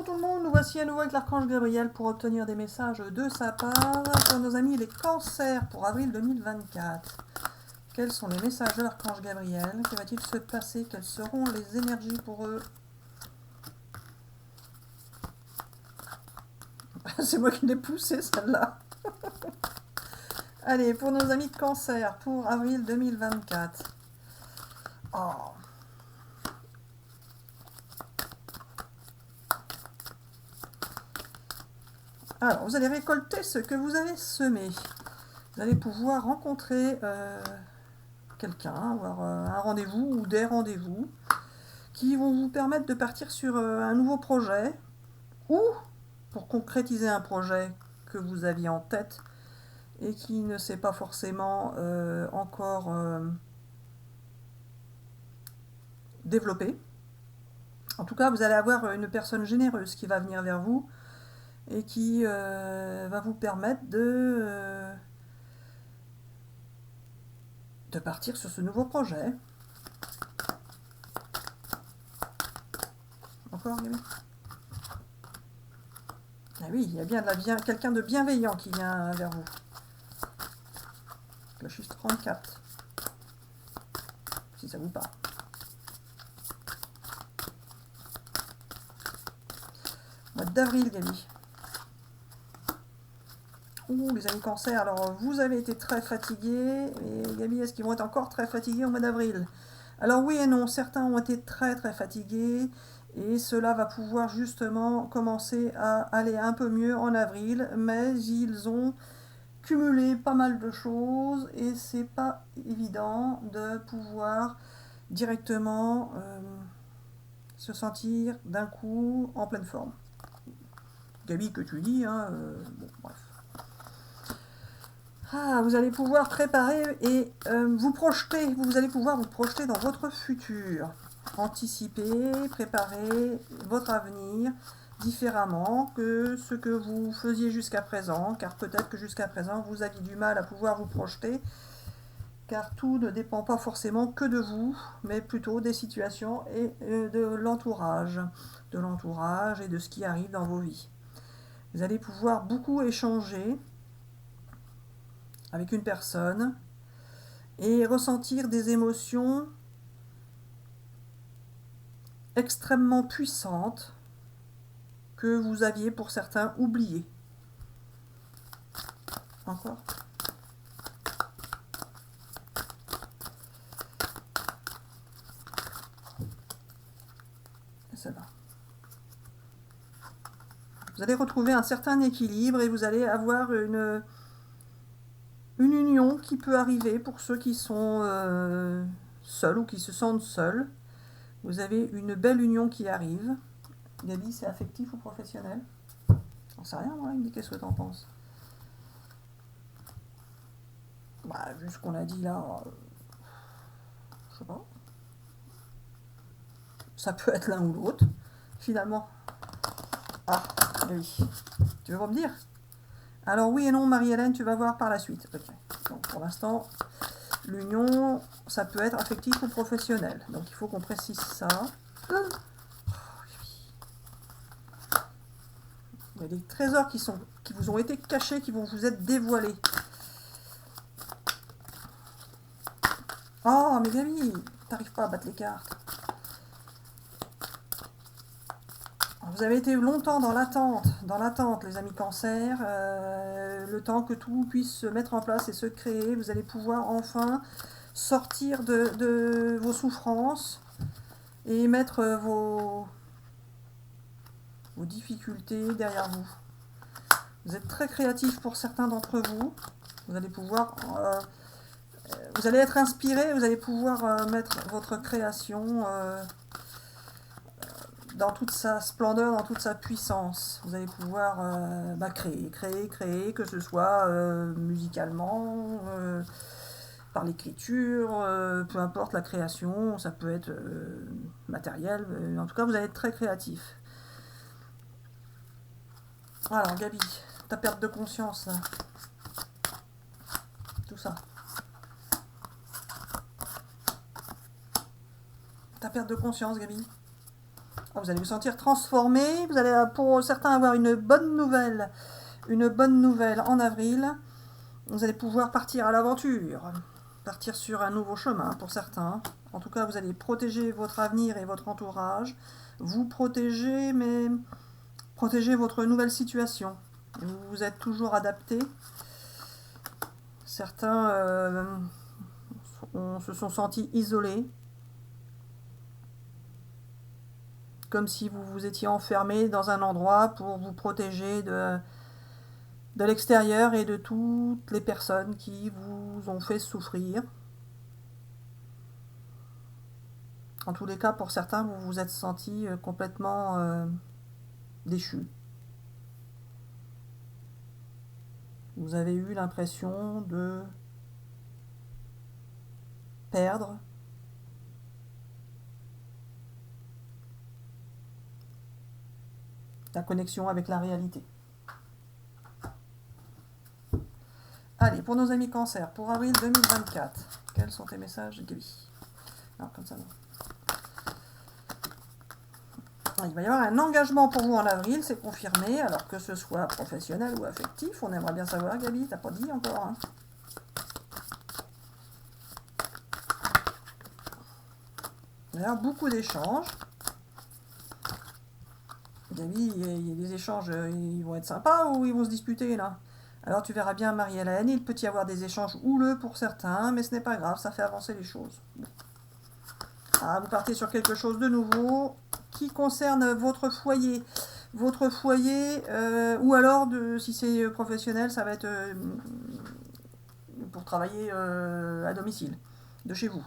tout le monde, nous voici à nouveau avec l'archange Gabriel pour obtenir des messages de sa part pour nos amis les cancers pour avril 2024. Quels sont les messages de l'archange Gabriel? Que va-t-il se passer? Quelles seront les énergies pour eux? C'est moi qui l'ai poussé celle-là. Allez, pour nos amis de cancer pour avril 2024. Oh. Alors, vous allez récolter ce que vous avez semé. Vous allez pouvoir rencontrer quelqu'un, avoir un rendez-vous ou des rendez-vous qui vont vous permettre de partir sur un nouveau projet ou pour concrétiser un projet que vous aviez en tête et qui ne s'est pas forcément encore développé. En tout cas, vous allez avoir une personne généreuse qui va venir vers vous et qui va vous permettre de partir sur ce nouveau projet. Encore, Gabi? Ah oui, il y a bien quelqu'un de bienveillant qui vient vers vous. Le chiffre 34. Si ça vous parle. Mois d'avril, Gabi. Ouh, les amis cancer, alors vous avez été très fatigués. Et Gabi, est-ce qu'ils vont être encore très fatigués au mois d'avril? Alors oui et non, certains ont été très très fatigués. Et cela va pouvoir justement commencer à aller un peu mieux en avril. Mais ils ont cumulé pas mal de choses. Et c'est pas évident de pouvoir directement se sentir d'un coup en pleine forme. Gabi, que tu dis, hein, bon, bref. Ah, vous allez pouvoir préparer et vous projeter, vous allez pouvoir vous projeter dans votre futur. Anticiper, préparer votre avenir différemment que ce que vous faisiez jusqu'à présent, car peut-être que jusqu'à présent vous aviez du mal à pouvoir vous projeter, car tout ne dépend pas forcément que de vous, mais plutôt des situations et de l'entourage et de ce qui arrive dans vos vies. Vous allez pouvoir beaucoup échanger avec une personne et ressentir des émotions extrêmement puissantes que vous aviez pour certains oubliées. Encore. Et celle-là. Vous allez retrouver un certain équilibre et vous allez avoir une union qui peut arriver pour ceux qui sont seuls ou qui se sentent seuls. Vous avez une belle union qui arrive. Gabi, c'est affectif ou professionnel? J'en sais rien, moi, indiquez ce que t'en penses. Bah, vu ce qu'on a dit là, je sais pas. Ça peut être l'un ou l'autre, finalement. Ah, oui. Tu veux pas me dire? Alors oui et non, Marie-Hélène, tu vas voir par la suite. Okay. Donc pour l'instant, l'union, ça peut être affectif ou professionnel. Donc il faut qu'on précise ça. Il y a des trésors qui vous ont été cachés, qui vont vous être dévoilés. Oh, mais Gabi, t'arrives pas à battre les cartes. Vous avez été longtemps dans l'attente, les amis cancer, le temps que tout puisse se mettre en place et se créer. Vous allez pouvoir enfin sortir de vos souffrances et mettre vos difficultés derrière vous. Vous êtes très créatif pour certains d'entre vous. Vous allez pouvoir... vous allez être inspiré, vous allez pouvoir mettre votre création dans toute sa splendeur, dans toute sa puissance. Vous allez pouvoir créer, que ce soit musicalement, par l'écriture, peu importe la création, ça peut être matériel, en tout cas vous allez être très créatif. Alors Gabi, ta perte de conscience là, tout ça. Ta perte de conscience, Gabi. Vous allez vous sentir transformé. Vous allez, pour certains, avoir une bonne nouvelle en avril. Vous allez pouvoir partir à l'aventure, partir sur un nouveau chemin pour certains. En tout cas, vous allez protéger votre avenir et votre entourage. Vous protéger, mais protéger votre nouvelle situation. Vous vous êtes toujours adapté. Certains se sont sentis isolés, comme si vous vous étiez enfermé dans un endroit pour vous protéger de l'extérieur et de toutes les personnes qui vous ont fait souffrir. En tous les cas, pour certains, vous vous êtes sentis complètement déchus. Vous avez eu l'impression de perdre la connexion avec la réalité. Allez, pour nos amis Cancer, pour avril 2024, quels sont tes messages, Gaby? Non, comme ça, non. Il va y avoir un engagement pour vous en avril, c'est confirmé, alors que ce soit professionnel ou affectif. On aimerait bien savoir, Gaby, t'as pas dit encore, hein? Il y a beaucoup d'échanges. Gaby, il y a des échanges, ils vont être sympas ou ils vont se disputer, là? Alors tu verras bien, Marie-Hélène, il peut y avoir des échanges houleux pour certains, mais ce n'est pas grave, ça fait avancer les choses. Ah, vous partez sur quelque chose de nouveau qui concerne votre foyer. Votre foyer, ou alors, si c'est professionnel, ça va être pour travailler à domicile, de chez vous.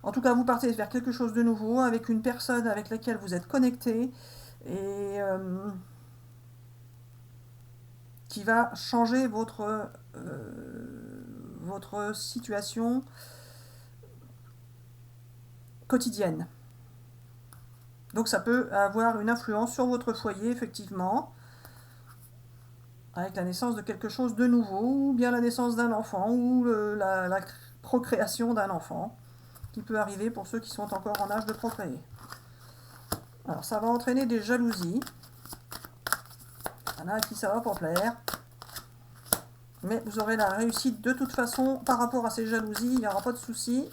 En tout cas, vous partez vers quelque chose de nouveau, avec une personne avec laquelle vous êtes connecté, et qui va changer votre situation quotidienne. Donc ça peut avoir une influence sur votre foyer, effectivement, avec la naissance de quelque chose de nouveau, ou bien la naissance d'un enfant, ou la procréation d'un enfant, qui peut arriver pour ceux qui sont encore en âge de procréer. Alors ça va entraîner des jalousies. Il y en a à qui ça va pas plaire. Mais vous aurez la réussite de toute façon par rapport à ces jalousies, il n'y aura pas de souci.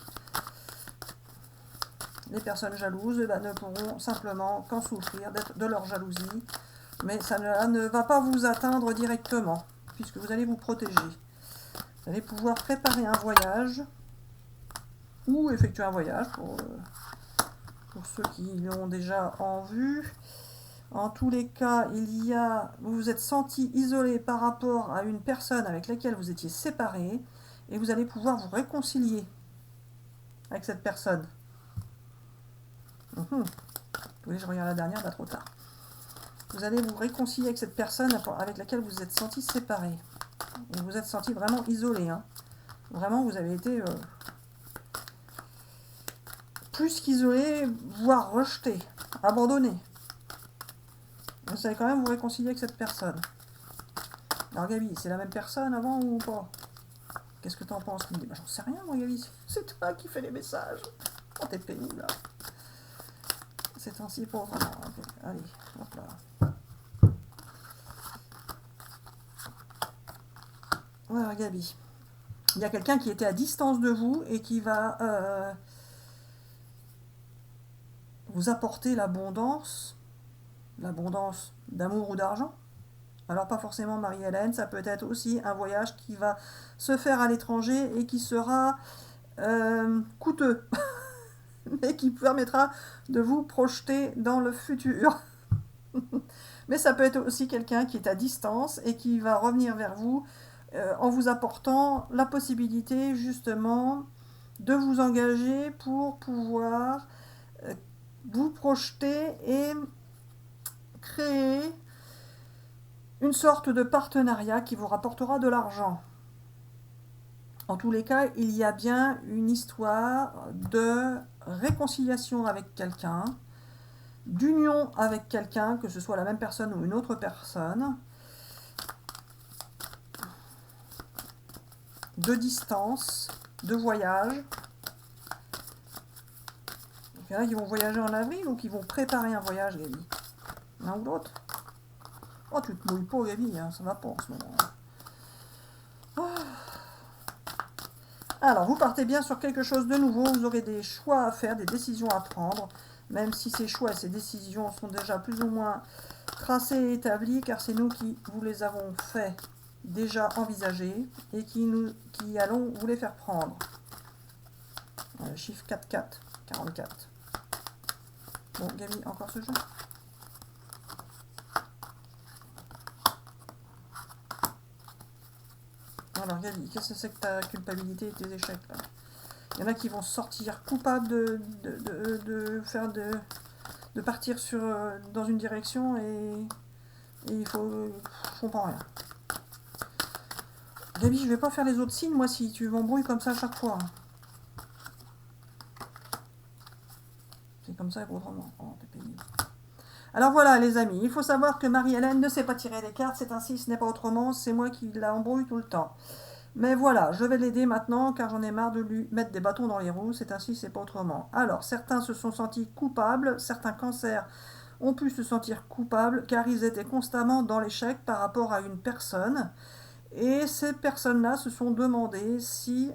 Les personnes jalouses ne pourront simplement qu'en souffrir de leur jalousie. Mais ça ne va pas vous atteindre directement, puisque vous allez vous protéger. Vous allez pouvoir préparer un voyage, ou effectuer un voyage pour ceux qui l'ont déjà en vue. En tous les cas, vous vous êtes senti isolé par rapport à une personne avec laquelle vous étiez séparé, et vous allez pouvoir vous réconcilier avec cette personne. Oui, je regarde la dernière, là, trop tard. Vous allez vous réconcilier avec cette personne avec laquelle vous vous êtes senti séparé. Et vous vous êtes senti vraiment isolé. Hein. Vraiment, vous avez été plus qu'isolé, voire rejeté, abandonné. Vous allez quand même vous réconcilier avec cette personne. Alors Gaby, c'est la même personne avant ou pas? Qu'est-ce que tu en penses? Bah, j'en sais rien, moi, Gaby. C'est toi qui fais les messages. Oh, t'es pénible, là. C'est ainsi pour vraiment. Okay. Allez, hop là. Voilà, Gaby. Il y a quelqu'un qui était à distance de vous et qui va vous apporter l'abondance d'amour ou d'argent. Alors pas forcément Marie-Hélène, ça peut être aussi un voyage qui va se faire à l'étranger et qui sera coûteux, mais qui permettra de vous projeter dans le futur. Mais ça peut être aussi quelqu'un qui est à distance et qui va revenir vers vous en vous apportant la possibilité justement de vous engager pour pouvoir vous projeter et créer une sorte de partenariat qui vous rapportera de l'argent. En tous les cas, il y a bien une histoire de réconciliation avec quelqu'un, d'union avec quelqu'un, que ce soit la même personne ou une autre personne, de distance, de voyage. Il y en a qui vont voyager en avril ou qui vont préparer un voyage, Gaby. L'un ou l'autre. Oh, tu te mouilles pas, Gaby, hein, ça va pas en ce moment. Oh. Alors, vous partez bien sur quelque chose de nouveau. Vous aurez des choix à faire, des décisions à prendre. Même si ces choix et ces décisions sont déjà plus ou moins tracés et établis, car c'est nous qui vous les avons fait déjà envisagés et qui allons vous les faire prendre. Chiffre 4-4, 44. Bon, Gaby, encore ce jeu. Alors, Gaby, qu'est-ce que c'est que ta culpabilité et tes échecs là? Il y en a qui vont sortir coupables de partir dans une direction et il faut... Je comprends rien. Gaby, je vais pas faire les autres signes, moi, si tu m'embrouilles comme ça à chaque fois. C'est comme ça et pas autrement. Oh, t'es pénible. Alors voilà, les amis, il faut savoir que Marie-Hélène ne sait pas tirer les cartes, c'est ainsi, ce n'est pas autrement, c'est moi qui la embrouille tout le temps. Mais voilà, je vais l'aider maintenant, car j'en ai marre de lui mettre des bâtons dans les roues, c'est ainsi, c'est pas autrement. Alors, certains se sont sentis coupables, certains cancers ont pu se sentir coupables, car ils étaient constamment dans l'échec par rapport à une personne, et ces personnes-là se sont demandé si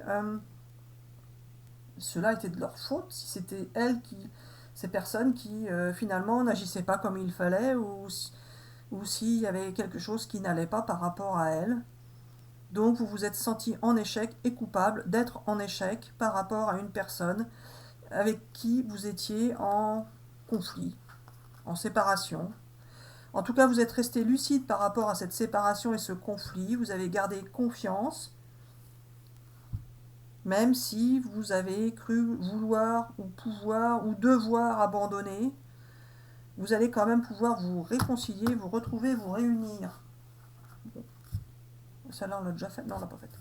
cela était de leur faute, si c'était elles qui... ces personnes qui finalement n'agissaient pas comme il fallait ou s'il y avait quelque chose qui n'allait pas par rapport à elles. Donc vous vous êtes senti en échec et coupable d'être en échec par rapport à une personne avec qui vous étiez en conflit, en séparation. En tout cas, vous êtes resté lucide par rapport à cette séparation et ce conflit. Vous avez gardé confiance, même si vous avez cru vouloir ou pouvoir ou devoir abandonner. Vous allez quand même pouvoir vous réconcilier, vous retrouver, vous réunir. Bon. Celle-là, on l'a déjà faite. Non, on l'a pas faite.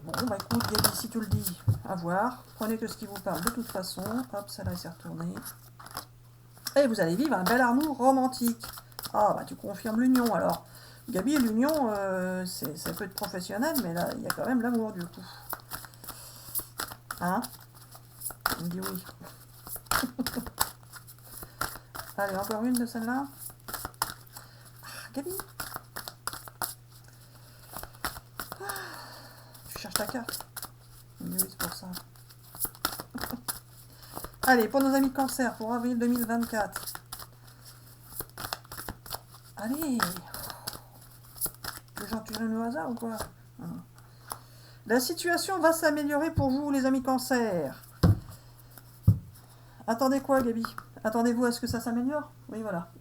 Bon, bah écoute, Gaby, si tu le dis, à voir. Prenez que ce qui vous parle de toute façon. Hop, celle-là, s'est retournée. Et vous allez vivre un bel amour romantique. Ah, bah tu confirmes l'union, alors. Gaby, l'union, ça peut être professionnel, mais là, il y a quand même l'amour, du coup. Hein? On me dit oui. Allez, encore une de celle-là. Ah, Gaby. Tu cherches ta carte. Oui, c'est pour ça. Allez, pour nos amis cancer, pour avril 2024. Allez. Que j'en tire une au hasard ou quoi? La situation va s'améliorer pour vous, les amis cancer. Attendez quoi, Gaby? Attendez-vous à ce que ça s'améliore? Oui, voilà.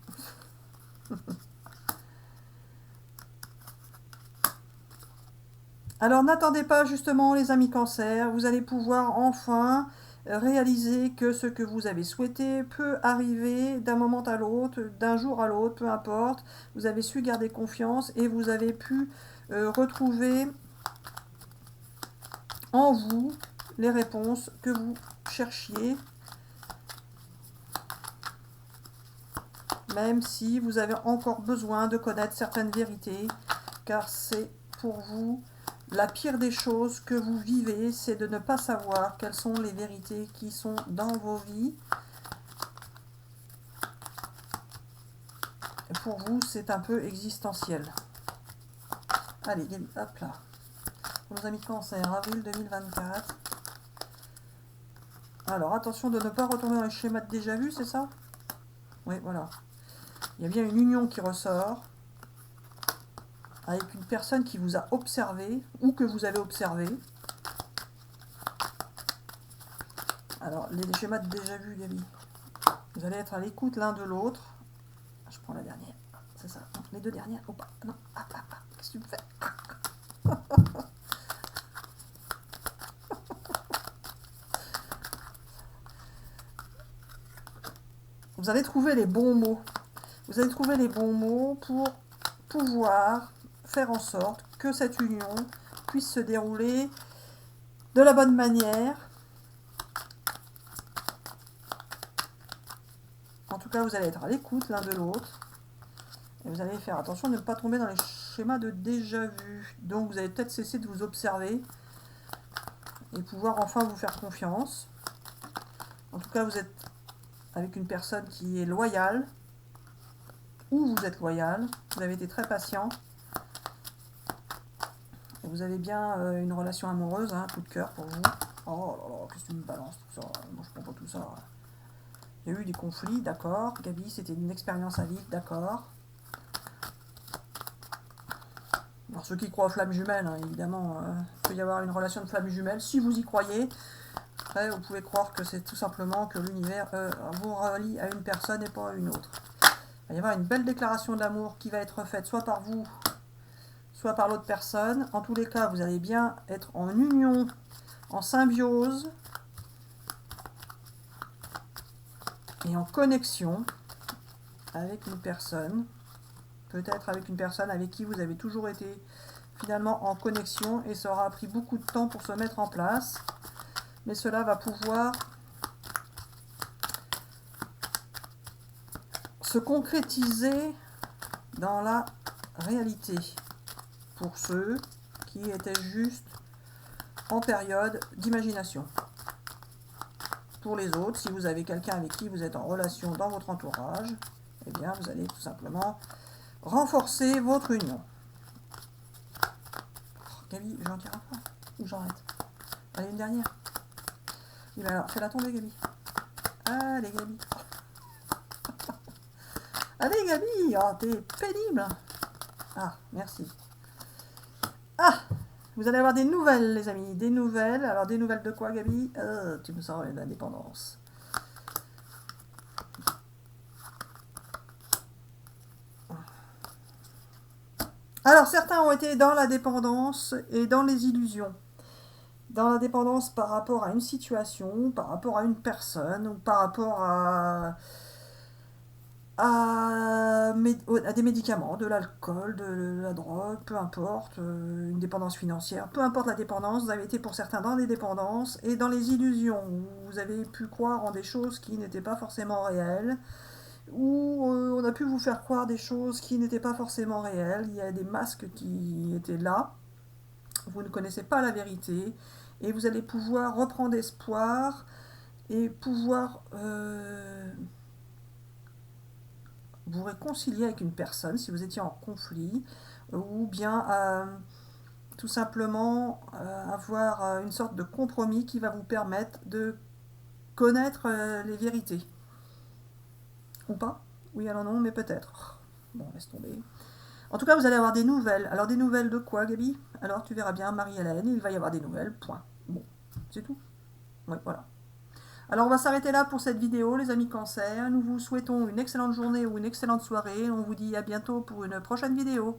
Alors, n'attendez pas, justement, les amis cancer. Vous allez pouvoir enfin réaliser que ce que vous avez souhaité peut arriver d'un moment à l'autre, d'un jour à l'autre, peu importe. Vous avez su garder confiance et vous avez pu retrouver en vous les réponses que vous cherchiez. Même si vous avez encore besoin de connaître certaines vérités, car c'est pour vous la pire des choses que vous vivez, c'est de ne pas savoir quelles sont les vérités qui sont dans vos vies. Et pour vous, c'est un peu existentiel. Allez, hop là. Pour nos amis cancer, avril 2024. Alors, attention de ne pas retourner dans les schémas de déjà vu, c'est ça? Oui, voilà. Il y a bien une union qui ressort avec une personne qui vous a observé ou que vous avez observé. Alors, les schémas de déjà vu, Gaby. Vous allez être à l'écoute l'un de l'autre. Je prends la dernière. C'est ça. Non, les deux dernières. Oh, pas. Non. Qu'est-ce que tu me fais? Vous allez trouver les bons mots. Vous allez trouver les bons mots pour pouvoir faire en sorte que cette union puisse se dérouler de la bonne manière. En tout cas, vous allez être à l'écoute l'un de l'autre. Et vous allez faire attention de ne pas tomber dans les schémas de déjà vu. Donc, vous allez peut-être cesser de vous observer et pouvoir enfin vous faire confiance. En tout cas, vous êtes avec une personne qui est loyale, ou vous êtes loyal, vous avez été très patient, et vous avez bien une relation amoureuse, hein, coup de cœur pour vous. Oh là là, qu'est-ce que tu me balances tout ça? Moi je comprends pas tout ça. Il y a eu des conflits, d'accord. Gabi, c'était une expérience à vivre, d'accord. Alors ceux qui croient aux flammes jumelles, hein, évidemment, il peut y avoir une relation de flammes jumelles, si vous y croyez. Après, vous pouvez croire que c'est tout simplement que l'univers vous relie à une personne et pas à une autre. Il va y avoir une belle déclaration d'amour qui va être faite soit par vous, soit par l'autre personne. En tous les cas, vous allez bien être en union, en symbiose et en connexion avec une personne. Peut-être avec une personne avec qui vous avez toujours été finalement en connexion et ça aura pris beaucoup de temps pour se mettre en place. Mais cela va pouvoir se concrétiser dans la réalité pour ceux qui étaient juste en période d'imagination. Pour les autres, si vous avez quelqu'un avec qui vous êtes en relation dans votre entourage, eh bien vous allez tout simplement renforcer votre union. Oh, Gabi, j'en tire un peu ou j'arrête? Allez, une dernière. Et bien alors, fais-la tomber, Gabi. Allez, Gabi. Allez, Gabi, oh, t'es pénible. Ah, merci. Ah, vous allez avoir des nouvelles, les amis, des nouvelles. Alors, des nouvelles de quoi, Gabi? Tu me sens l'indépendance. Alors, certains ont été dans la dépendance et dans les illusions. Dans la dépendance par rapport à une situation, par rapport à une personne, ou par rapport à des médicaments, de l'alcool, de la drogue, peu importe, une dépendance financière, peu importe la dépendance, vous avez été pour certains dans des dépendances et dans les illusions, où vous avez pu croire en des choses qui n'étaient pas forcément réelles, où on a pu vous faire croire des choses qui n'étaient pas forcément réelles, il y a des masques qui étaient là, vous ne connaissez pas la vérité, et vous allez pouvoir reprendre espoir et pouvoir vous réconcilier avec une personne si vous étiez en conflit, ou bien tout simplement avoir une sorte de compromis qui va vous permettre de connaître les vérités. Ou pas? Oui, alors non, mais peut-être. Bon, laisse tomber. En tout cas, vous allez avoir des nouvelles. Alors, des nouvelles de quoi, Gabi? Alors, tu verras bien, Marie-Hélène, il va y avoir des nouvelles, point. Bon, c'est tout. Oui, voilà. Alors, on va s'arrêter là pour cette vidéo, les amis Cancer. Nous vous souhaitons une excellente journée ou une excellente soirée. On vous dit à bientôt pour une prochaine vidéo.